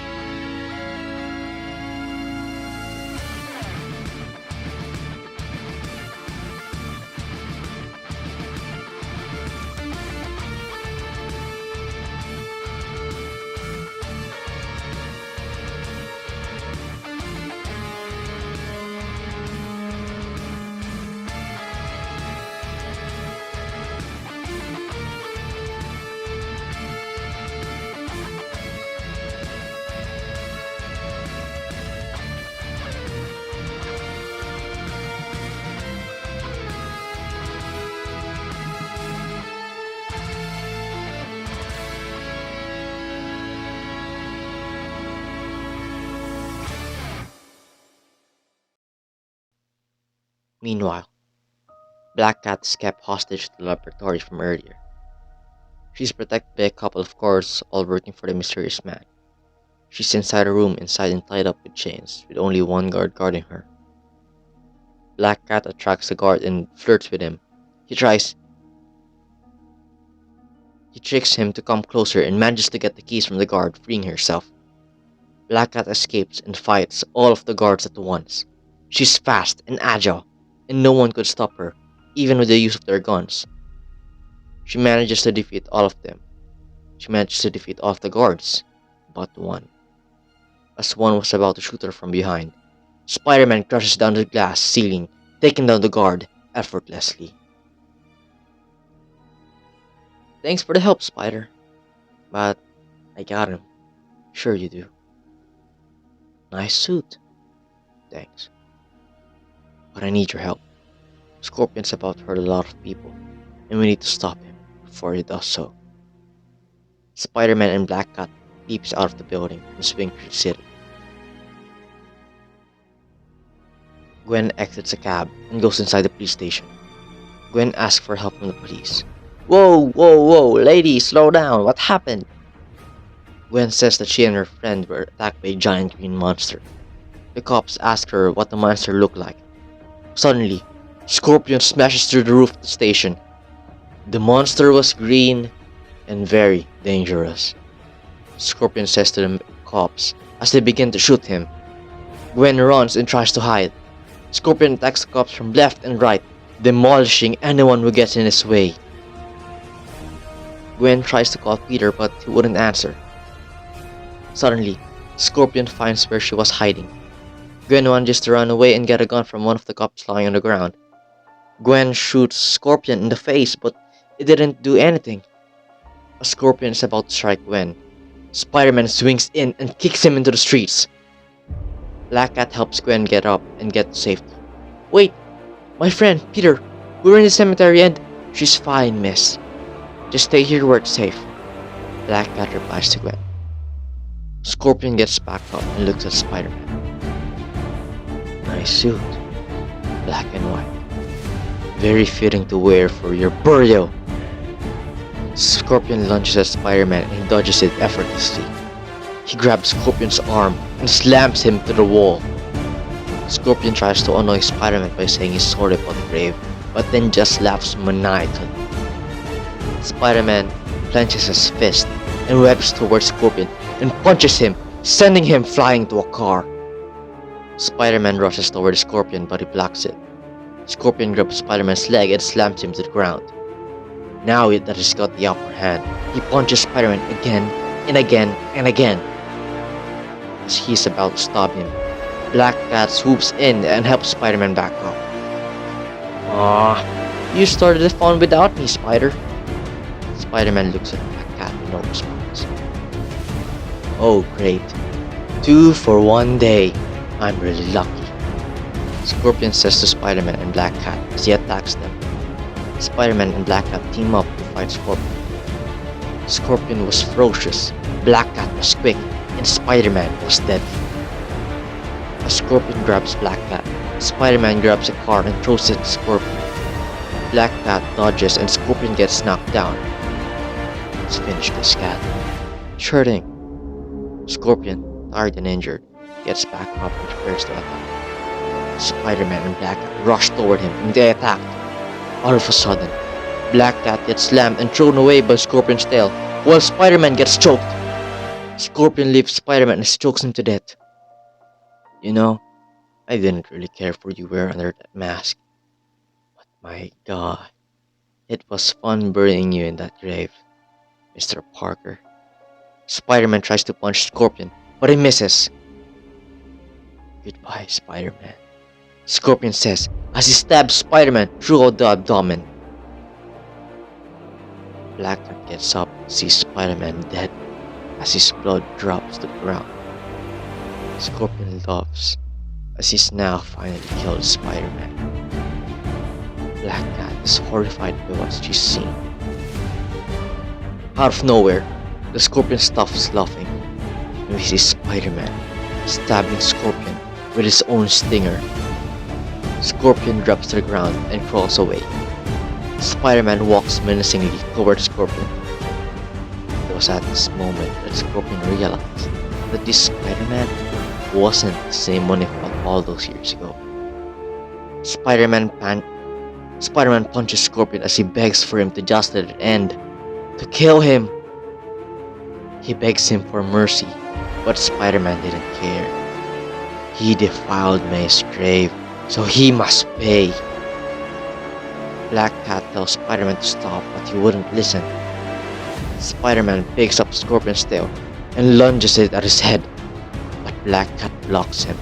[SPEAKER 1] Meanwhile, Black Cat is kept hostage to the laboratory from earlier. She's protected by a couple of guards, all working for the mysterious man. She's inside a room inside and tied up with chains, with only one guard guarding her. Black Cat attracts the guard and flirts with him. He tricks him to come closer and manages to get the keys from the guard, freeing herself. Black Cat escapes and fights all of the guards at once. She's fast and agile, and no one could stop her, even with the use of their guns. She manages to defeat all of them. She manages to defeat all of the guards, but one. As one was about to shoot her from behind, Spider-Man crushes down the glass ceiling, taking down the guard effortlessly. Thanks for the help, Spider. But I got him. Sure you do. Nice suit. Thanks. But I need your help. Scorpion's about to hurt a lot of people, and we need to stop him before he does so. Spider-Man and Black Cat leaps out of the building and swing through the city. Gwen exits a cab and goes inside the police station. Gwen asks for help from the police. Whoa, whoa, whoa, lady, slow down, what happened? Gwen says that she and her friend were attacked by a giant green monster. The cops ask her what the monster looked like. Suddenly, Scorpion smashes through the roof of the station. The monster was green and very dangerous. Scorpion says to the cops as they begin to shoot him. Gwen runs and tries to hide. Scorpion attacks the cops from left and right, demolishing anyone who gets in his way. Gwen tries to call Peter, but he wouldn't answer. Suddenly, Scorpion finds where she was hiding. Gwen manages to run away and get a gun from one of the cops lying on the ground. Gwen shoots Scorpion in the face, but it didn't do anything. As Scorpion is about to strike Gwen, Spider-Man swings in and kicks him into the streets. Black Cat helps Gwen get up and get to safety. Wait, my friend, Peter, we're in the cemetery and... She's fine, miss. Just stay here where it's safe. Black Cat replies to Gwen. Scorpion gets back up and looks at Spider-Man. Nice suit. Black and white. Very fitting to wear for your burial. Scorpion lunges at Spider-Man and he dodges it effortlessly. He grabs Scorpion's arm and slams him to the wall. Scorpion tries to annoy Spider-Man by saying he's sorry about the grave, but then just laughs maniacally. Spider-Man clenches his fist and webs towards Scorpion and punches him, sending him flying to a car. Spider-Man rushes toward Scorpion, but he blocks it. Scorpion grabs Spider-Man's leg and slams him to the ground. Now that he's got the upper hand, he punches Spider-Man again and again and again. As he's about to stop him, Black Cat swoops in and helps Spider-Man back up. You started the fun without me, Spider. Spider-Man looks at Black Cat with no response. Oh great, 2 for 1 day. I'm really lucky. Scorpion says to Spider-Man and Black Cat as he attacks them. Spider-Man and Black Cat team up to fight Scorpion. Scorpion was ferocious, Black Cat was quick, and Spider-Man was deadly. As Scorpion grabs Black Cat, Spider-Man grabs a car and throws it at Scorpion. Black Cat dodges and Scorpion gets knocked down. Let's finish this cat. Sure thing. Scorpion, tired and injured, gets back up and prepares to attack. Spider-Man and Black Cat rush toward him and they attack. All of a sudden, Black Cat gets slammed and thrown away by Scorpion's tail, while Spider-Man gets choked. Scorpion leaves Spider-Man and chokes him to death. You know, I didn't really care for you wearing under that mask. But my god, it was fun burying you in that grave, Mr. Parker. Spider-Man tries to punch Scorpion, but he misses. Goodbye, Spider-Man, Scorpion says as he stabs Spider-Man through the abdomen. Black Cat gets up and sees Spider-Man dead as his blood drops to the ground. Scorpion laughs as he's now finally killed Spider-Man. Black Cat is horrified by what she's seen. Out of nowhere, the Scorpion stops laughing and we see Spider-Man stabbing Scorpion with his own stinger. Scorpion drops to the ground and crawls away. Spider-Man walks menacingly towards Scorpion. It was at this moment that Scorpion realized that this Spider-Man wasn't the same one he fought all those years ago. Spider-Man punches Scorpion as he begs for him to just let it end, to kill him. He begs him for mercy, but Spider-Man didn't care. He defiled May's grave, so he must pay. Black Cat tells Spider-Man to stop, but he wouldn't listen. Spider-Man picks up Scorpion's tail and lunges it at his head, but Black Cat blocks him.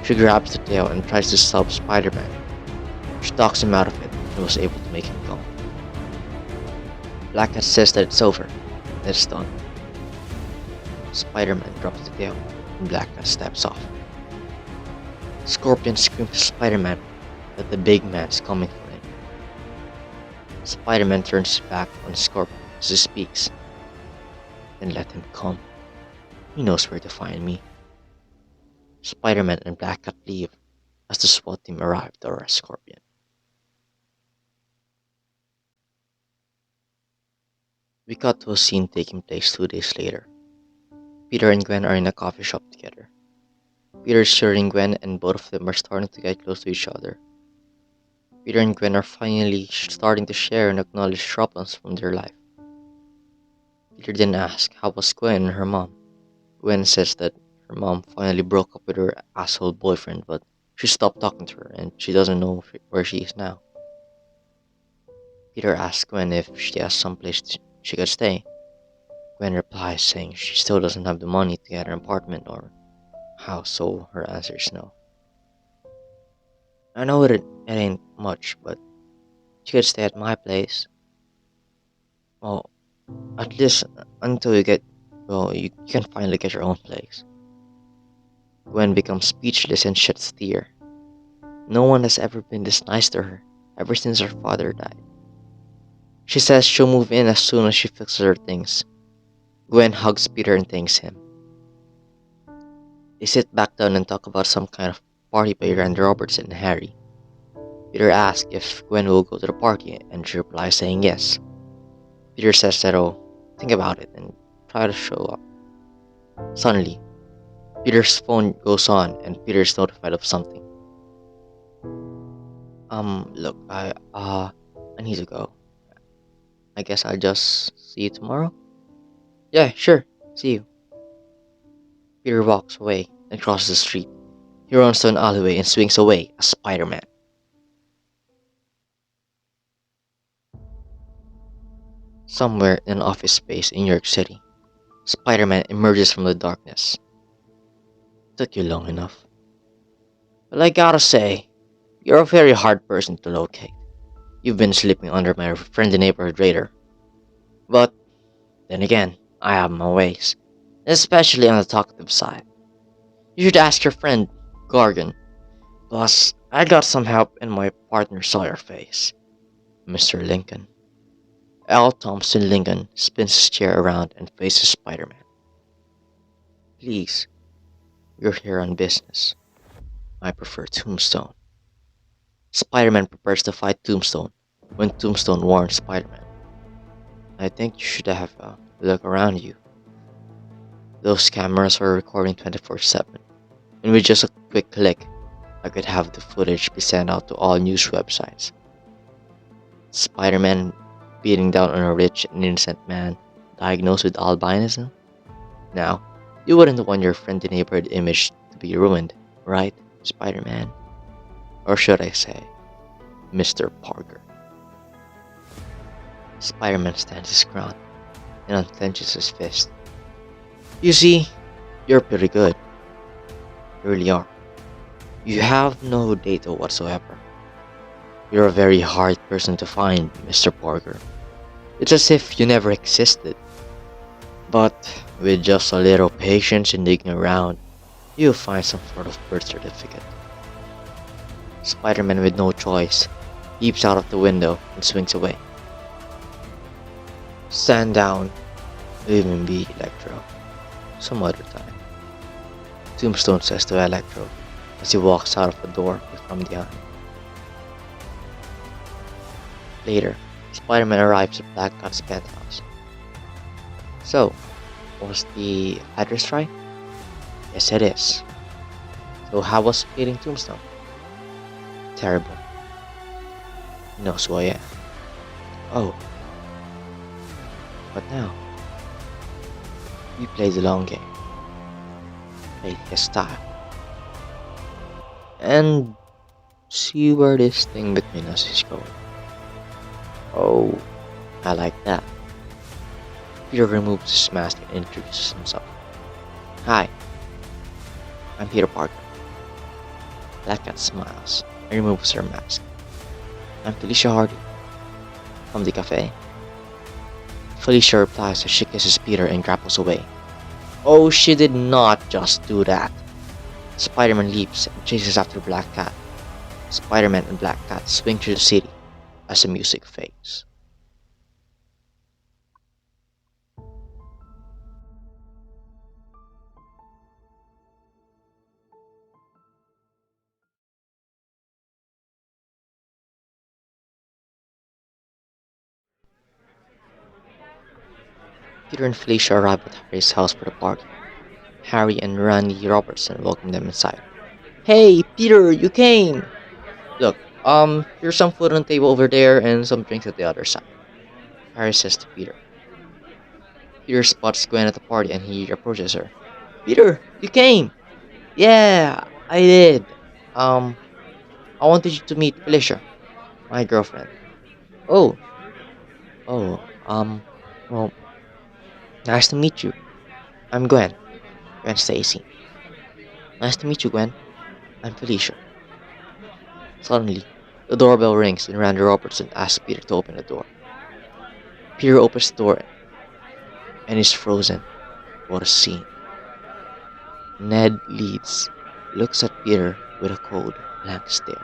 [SPEAKER 1] She grabs the tail and tries to stop Spider-Man. She talks him out of it and was able to make him come. Black Cat says that it's over, and it's done. Spider-Man drops the tail and Black Cat steps off. Scorpion screams to Spider-Man that the big man's coming for him. Spider-Man turns his back on Scorpion as he speaks. Then let him come. He knows where to find me. Spider-Man and Black Cat leave as the SWAT team arrive to arrest Scorpion. We cut to a scene taking place 2 days later. Peter and Gwen are in a coffee shop together. Peter is cheering Gwen and both of them are starting to get close to each other. Peter and Gwen are finally starting to share and acknowledge problems from their life. Peter then asks how was Gwen and her mom. Gwen says that her mom finally broke up with her asshole boyfriend, but she stopped talking to her and she doesn't know where she is now. Peter asks Gwen if she has someplace she could stay. Gwen replies saying she still doesn't have the money to get an apartment or house, so her answer is no. I know it ain't much, but you could stay at my place. Well, at least until you can finally get your own place. Gwen becomes speechless and sheds a tear. No one has ever been this nice to her ever since her father died. She says she'll move in as soon as she fixes her things. Gwen hugs Peter and thanks him. They sit back down and talk about some kind of party by Randy Robertson and Harry. Peter asks if Gwen will go to the party and she replies saying yes. Peter says that he'll think about it and try to show up. Suddenly, Peter's phone goes on and Peter is notified of something. Look, I need to go. I guess I'll just see you tomorrow? Yeah, sure. See you. Peter walks away and crosses the street. He runs to an alleyway and swings away as Spider-Man. Somewhere in an office space in New York City, Spider-Man emerges from the darkness. Took you long enough. Well, I gotta say, you're a very hard person to locate. You've been sleeping under my friendly neighborhood radar. But, then again, I have my ways, especially on the talkative side. You should ask your friend, Gargan. Plus, I got some help and my partner saw your face. Mr. Lincoln. L. Thompson Lincoln spins his chair around and faces Spider-Man. Please, you're here on business. I prefer Tombstone. Spider-Man prepares to fight Tombstone when Tombstone warns Spider-Man. I think you should have a look around you. Those cameras are recording 24/7, and with just a quick click, I could have the footage be sent out to all news websites. Spider-Man beating down on a rich and innocent man diagnosed with albinism? Now, you wouldn't want your friendly neighborhood image to be ruined, right, Spider-Man? Or should I say, Mr. Parker? Spider-Man stands his ground and unclenches his fist. You see, you're pretty good. You really are. You have no data whatsoever. You're a very hard person to find, Mr. Parker. It's as if you never existed. But with just a little patience and digging around, you'll find some sort of birth certificate. Spider-Man, with no choice, leaps out of the window and swings away. Stand down. Leave him be, Electro. Some other time. Tombstone says to Electro as he walks out of the door from the other. Later, Spider-Man arrives at Black Cat's penthouse. So, was the address right? Yes, it is. So how was splitting Tombstone? Terrible. He knows who I am. Oh. What now? We play the long game. Play his style. And see where this thing between us is going. Oh, I like that. Peter removes his mask and introduces himself. Hi, I'm Peter Parker. Black Cat smiles and removes her mask. I'm Felicia Hardy, from the cafe. Felicia replies as she kisses Peter and grapples away. Oh, she did not just do that. Spider-Man leaps and chases after Black Cat. Spider-Man and Black Cat swing through the city as the music fades. Peter and Felicia arrive at Harry's house for the party. Harry and Randy Robertson welcome them inside. Hey, Peter, you came! Look, here's some food on the table over there and some drinks at the other side. Harry says to Peter. Peter spots Gwen at the party and he approaches her. Peter, you came! Yeah, I did. Um, I wanted you to meet Felicia, my girlfriend. Oh, oh, well, nice to meet you. I'm Gwen. Gwen Stacy. Nice to meet you, Gwen. I'm Felicia. Suddenly, the doorbell rings and Randy Robertson asks Peter to open the door. Peter opens the door and is frozen. What a scene. Ned Leeds looks at Peter with a cold, blank stare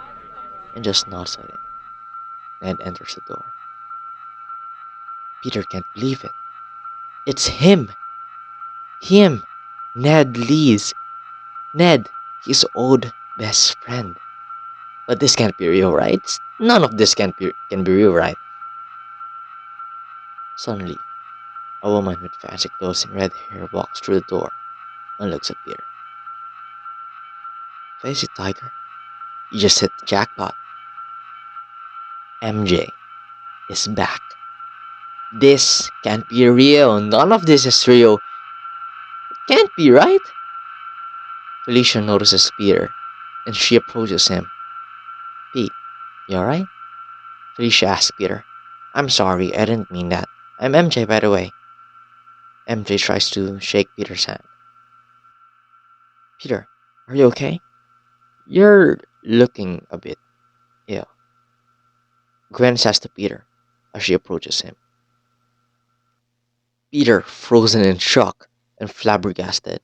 [SPEAKER 1] and just nods at him. Ned enters the door. Peter can't believe it. It's him! Him! Ned Leeds! Ned, his old best friend. But this can't be real, right? None of this can be real, right? Suddenly, a woman with fancy clothes and red hair walks through the door and looks at Peter. Face it, Tiger. You just hit the jackpot. MJ is back. This can't be real. None of this is real. It can't be, right? Felicia notices Peter and she approaches him. Pete, you alright? Felicia asks Peter. I'm sorry, I didn't mean that. I'm MJ, by the way. MJ tries to shake Peter's hand. Peter, are you okay? You're looking a bit ill. Gwen says to Peter as she approaches him. Peter, frozen in shock and flabbergasted,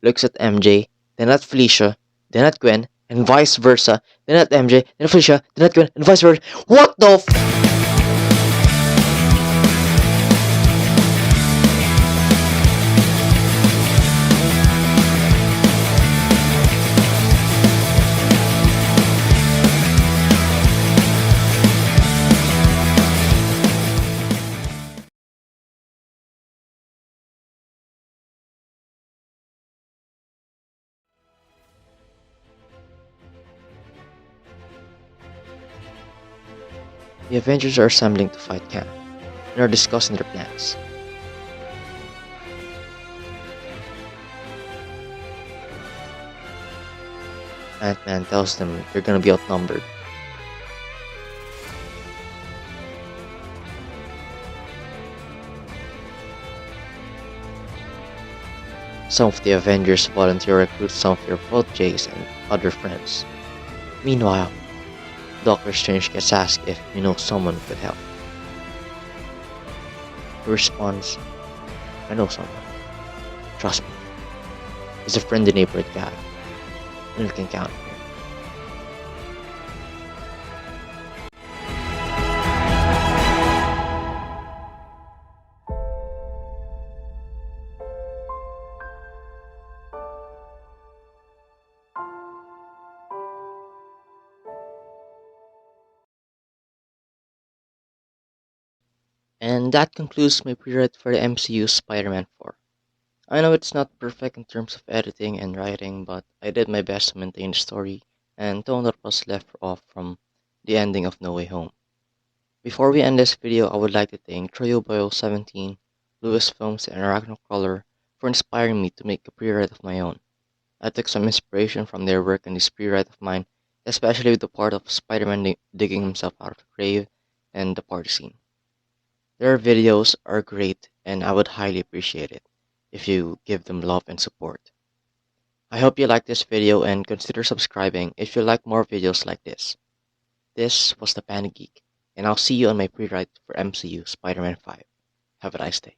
[SPEAKER 1] looks at MJ, then at Felicia, then at Gwen, and vice versa, then at MJ, then at Felicia, then at Gwen, and vice versa. What the The Avengers are assembling to fight Kang and are discussing their plans. Ant-Man tells them they're gonna be outnumbered. Some of the Avengers volunteer to recruit some of their protégés and other friends. Meanwhile, Doctor Strange gets asked if he knows someone who could help. He responds, I know someone. Trust me. He's a friendly neighborhood guy, and you can count on him. And that concludes my pre-write for the MCU Spider-Man 4. I know it's not perfect in terms of editing and writing, but I did my best to maintain the story and tone that was left off from the ending of No Way Home. Before we end this video, I would like to thank Troyoboyo17, Lewis Films, and Arachno Crawler for inspiring me to make a pre-write of my own. I took some inspiration from their work in this pre-write of mine, especially with the part of Spider-Man digging himself out of the grave and the party scene. Their videos are great, and I would highly appreciate it if you give them love and support. I hope you like this video and consider subscribing if you like more videos like this. This was the Panic Geek, and I'll see you on my pre-write for MCU Spider-Man 5. Have a nice day.